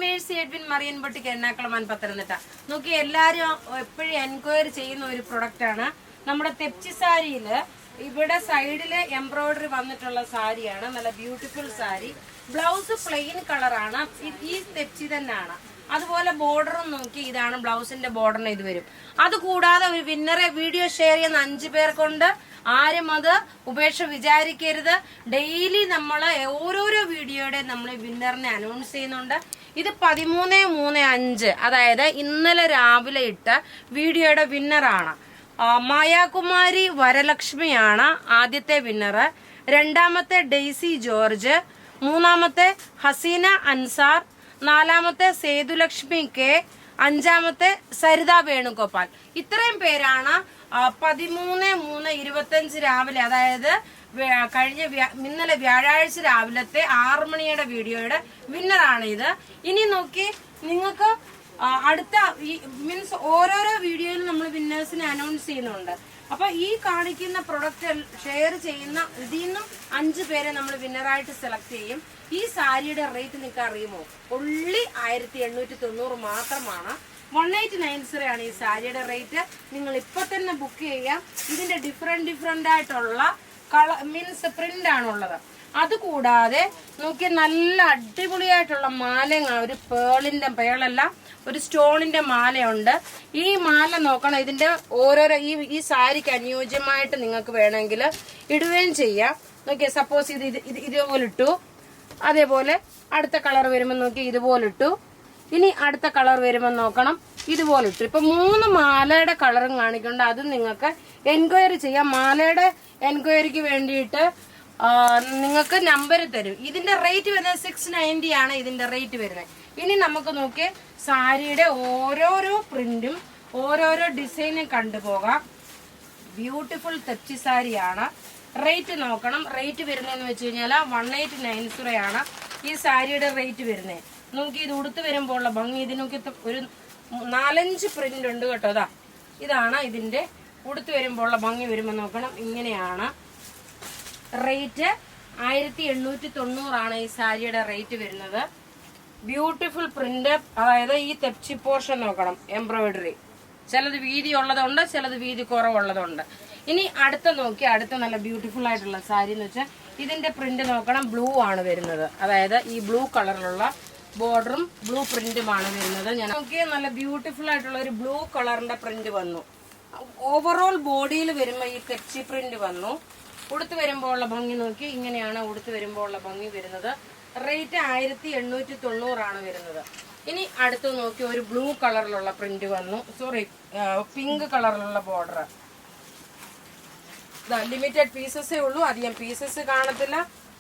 Mercy Edwin മറിയൻ boutique Ernakulam Pathanamthitta. നോക്കി എല്ലാരും എപ്പോഴും എൻക്വയറി ചെയ്യുന്ന ഒരു പ്രൊഡക്റ്റ് ആണ് നമ്മുടെ തെപ്ചി സാരിയില്. ഇവിടെ സൈഡില് എംബ്രോയിഡറി വന്നിട്ടുള്ള സാരിയാണ്. നല്ല ബ്യൂട്ടിഫുൾ സാരി. ബ്ലൗസ് പ്ലെയിൻ കളറാണ്. ഈ തെപ്ചി തന്നെയാണ്. അതുപോലെ ബോർഡറും നോക്കി ഇതാണ് ബ്ലൗസിന്റെ ബോർഡറിന് ഇത് വരും. അതുകൂടാതെ ഒരു വിന്നറെ വീഡിയോ ഷെയർ ചെയ്യുന്ന 5 പേർ കൊണ്ട് ആരും അത് ഉപേക്ഷ വിചാരിക്കരുത്. ഡെയിലി നമ്മൾ ഓരോരോ വീഡിയോയുടെ നമ്മൾ വിന്നറിനെ അനൗൺസ് ചെയ്യുന്നുണ്ട്. ഇത് 13/3/5 അതായത് ഇന്നലെ രാവിലെ ഇട്ട വീഡിയോയുടെ വിന്നറാണ്. മായാകുമാരി വരലക്ഷ്മിയാണ് ആദ്യത്തെ വിന്നർ. രണ്ടാമത്തെ ഡെയ്സി ജോർജ്, മൂന്നാമത്തെ ഹസീന അൻസാർ, നാലാമത്തെ സേതുലക്ഷ്മി കെ, അഞ്ചാമത്തെ സരിത വേണുഗോപാൽ. ഇത്രയും പേരാണ് 13/3/25 രാവിലെ, അതായത് ഇന്നലെ വ്യാഴാഴ്ച രാവിലത്തെ 6 മണിയുടെ വീഡിയോയുടെ വിന്നറാണ് ഇത്. ഇനി നോക്കി നിങ്ങൾക്ക് അടുത്ത മീൻസ് ഓരോരോ വീഡിയോയിൽ നമ്മൾ വിന്നേഴ്സിനെ അനൗൺസ് ചെയ്യുന്നുണ്ട്. അപ്പൊ ഈ കാണിക്കുന്ന പ്രൊഡക്റ്റ് ഷെയർ ചെയ്യുന്ന ഇതിൽ നിന്നും 5 പേരെ നമ്മൾ വിന്നറായിട്ട് സെലക്ട് ചെയ്യും. ഈ സാരിയുടെ റേറ്റ് നിങ്ങൾക്ക് അറിയുമോ? ഒള്ളി 1890 മാത്രമാണ്. 1890 ആണ് ഈ സാരിയുടെ റേറ്റ്. നിങ്ങൾ ഇപ്പൊ തന്നെ ബുക്ക് ചെയ്യാം. ഇതിന്റെ ഡിഫറെന്റ് ആയിട്ടുള്ള കളർ മീൻസ് പ്രിന്റ് ആണുള്ളത്. അതുകൂടാതെ നോക്കി നല്ല അടിപൊളിയായിട്ടുള്ള മാലങ്ങൾ, ഒരു പേളല്ല ഒരു സ്റ്റോണിന്റെ മാലയുണ്ട്. ഈ മാല നോക്കണം. ഇതിന്റെ ഓരോരോ ഈ സാരിക്ക് അനുയോജ്യമായിട്ട് നിങ്ങൾക്ക് വേണമെങ്കിൽ ഇടുകയും ചെയ്യാം. നോക്കിയ സപ്പോസ് ഇതുപോലെ ഇട്ടു, അതേപോലെ അടുത്ത കളർ വരുമ്പോൾ നോക്കി ഇതുപോലെ ഇട്ടു, ഇനി അടുത്ത കളർ വരുമ്പോൾ നോക്കണം ഇതുപോലെ ഇട്ടു. ഇപ്പൊ 3 മാലയുടെ കളറും കാണിക്കുന്നുണ്ട്. അത് നിങ്ങൾക്ക് എൻക്വയറി ചെയ്യാം. മാലയുടെ എൻക്വയറിക്ക് വേണ്ടിയിട്ട് നിങ്ങൾക്ക് നമ്പർ തരും. ഇതിന്റെ റേറ്റ് വരുന്നത് 690 ആണ് ഇതിന്റെ റേറ്റ് വരുന്നത്. ഇനി നമുക്ക് നോക്കി സാരിയുടെ ഓരോരോ പ്രിന്റും ഓരോരോ ഡിസൈനും കണ്ടുപോകാം. ബ്യൂട്ടിഫുൾ തെപ്ചി സാരിയാണ്. റേറ്റ് നോക്കണം. റേറ്റ് വരുന്നതെന്ന് വെച്ച് കഴിഞ്ഞാൽ 1890 ആണ് ഈ സാരിയുടെ റേറ്റ് വരുന്നത്. നോക്കി ഇത് ഉടുത്ത് വരുമ്പോൾ ഉള്ള ഭംഗി. ഇതിനൊക്കെ ഒരു 4-5 പ്രിന്റ് ഉണ്ട് കേട്ടോ. ഇതാണ് ഇതിന്റെ ഉടുത്ത് വരുമ്പോൾ ഉള്ള ഭംഗി. വരുമ്പോൾ നോക്കണം ഇങ്ങനെയാണ്. റേറ്റ് 1890 ആണ് ഈ സാരിയുടെ റേറ്റ് വരുന്നത്. ബ്യൂട്ടിഫുൾ പ്രിന്റ്, അതായത് ഈ തെപ്ചി പോർഷൻ നോക്കണം. എംബ്രോയിഡറി ചിലത് വീതി ഉള്ളതുണ്ട്, ചിലത് വീതി കുറവുള്ളതുണ്ട്. ഇനി അടുത്ത നല്ല ബ്യൂട്ടിഫുൾ ആയിട്ടുള്ള സാരി എന്ന് വെച്ചാൽ ഇതിന്റെ പ്രിന്റ് നോക്കണം. ബ്ലൂ ആണ് വരുന്നത്. അതായത് ഈ ബ്ലൂ കളറിലുള്ള ബോർഡറും ബ്ലൂ പ്രിന്റുമാണ് വരുന്നത്. ഞാൻ നോക്കിയ നല്ല ബ്യൂട്ടിഫുൾ ആയിട്ടുള്ള ഒരു ബ്ലൂ കളറിന്റെ പ്രിന്റ് വന്നു. ഓവറോൾ ബോഡിയിൽ വരുമ്പോൾ ഈ തെപ്ചി പ്രിന്റ് വന്നു. ഉടുത്ത് വരുമ്പോൾ ഉള്ള ഭംഗി നോക്കി ഇങ്ങനെയാണ് ഉടുത്ത് വരുമ്പോൾ ഉള്ള ഭംഗി വരുന്നത്. റേറ്റ് 1890 ആണ് വരുന്നത്. ഇനി അടുത്ത് നോക്കി ഒരു ബ്ലൂ കളറിലുള്ള പ്രിന്റ് വന്നു. പിങ്ക് കളറിലുള്ള ബോർഡർ. ലിമിറ്റഡ് പീസസേ ഉള്ളൂ, അധികം പീസസ് കാണത്തില്ല.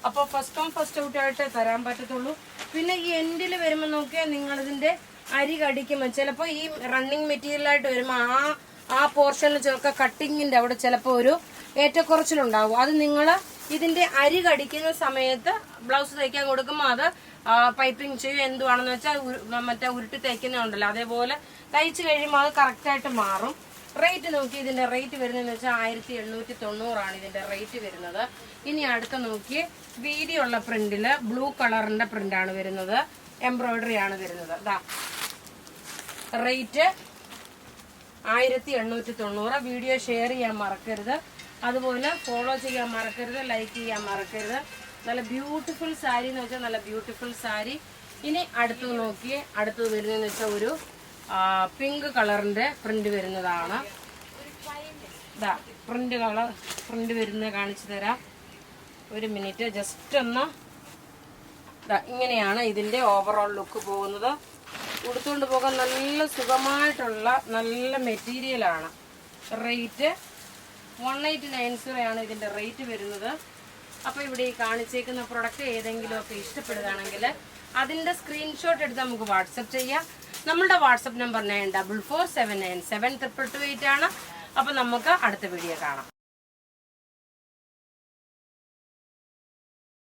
അപ്പൊ ഫസ്റ്റ് കം ഫസ്റ്റ് ഔട്ട് ആയിട്ട് തരാൻ പറ്റത്തുള്ളൂ. പിന്നെ ഈ എൻഡിൽ വരുമ്പോൾ നോക്കിയാൽ നിങ്ങൾ ഇതിന്റെ അരി കടിക്കുമ്പോൾ ചിലപ്പോൾ ഈ റണ്ണിങ് മെറ്റീരിയൽ ആയിട്ട് വരുമ്പോൾ ആ പോർഷനിൽ ചിലപ്പോൾ കട്ടിങ്ങിന്റെ അവിടെ ചിലപ്പോൾ ഒരു ഏറ്റക്കുറച്ചിലുണ്ടാവും. അത് നിങ്ങൾ ഇതിന്റെ അരി കടിക്കുന്ന സമയത്ത് ബ്ലൗസ് തയ്ക്കാൻ കൊടുക്കുമ്പോൾ അത് പൈപ്പിംഗ് ചെയ്യും. എന്തുവാണെന്ന് വെച്ചാൽ മറ്റേ ഉരുട്ടി തയ്ക്കുന്നുണ്ടല്ലോ, അതേപോലെ തയ്ച്ചു കഴിയുമ്പോൾ അത് കറക്റ്റായിട്ട് മാറും. റേറ്റ് നോക്കി ഇതിന്റെ റേറ്റ് വരുന്നതെന്ന് വെച്ചാൽ 1890 ആണ് ഇതിന്റെ റേറ്റ് വരുന്നത്. ഇനി അടുത്ത നോക്കി വീതിയുള്ള പ്രിന്റില് ബ്ലൂ കളറിന്റെ പ്രിന്റാണ് വരുന്നത്. എംബ്രോയിഡറി ആണ് വരുന്നത്. റേറ്റ് 1890. വീഡിയോ ഷെയർ ചെയ്യാൻ മറക്കരുത്. അതുപോലെ ഫോളോ ചെയ്യാൻ മറക്കരുത്, ലൈക്ക് ചെയ്യാൻ മറക്കരുത്. നല്ല ബ്യൂട്ടിഫുൾ സാരി എന്ന് വെച്ചാൽ നല്ല ബ്യൂട്ടിഫുൾ സാരി. ഇനി അടുത്തത് നോക്കിയേ. അടുത്തത് വരുന്നതെന്ന് വെച്ചാൽ ഒരു പിങ്ക് കളറിന്റെ പ്രിന്റ് വരുന്നതാണ്. പ്രിന്റ് വരുന്നത് കാണിച്ചു തരാം. ഒരു മിനിറ്റ്, ജസ്റ്റ് ഒന്ന്. ഇങ്ങനെയാണ് ഇതിന്റെ ഓവറോൾ ലുക്ക് പോകുന്നത്. ഉടുത്തുകൊണ്ട് പോകാൻ നല്ല സുഖമായിട്ടുള്ള നല്ല മെറ്റീരിയലാണ്. റേറ്റ് 1890 ആണ് ഇതിന്റെ റേറ്റ് വരുന്നത്. അപ്പൊ ഇവിടെ ഈ കാണിച്ചേക്കുന്ന പ്രൊഡക്റ്റ് ഏതെങ്കിലും ഒക്കെ ഇഷ്ടപ്പെടുകയാണെങ്കിൽ അതിന്റെ സ്ക്രീൻഷോട്ട് എടുത്ത് നമുക്ക് വാട്സപ്പ് ചെയ്യാം. നമ്മളുടെ വാട്സപ്പ് നമ്പർ 9447972228 ആണ്. അപ്പൊ നമുക്ക് അടുത്ത വീഡിയോ കാണാം.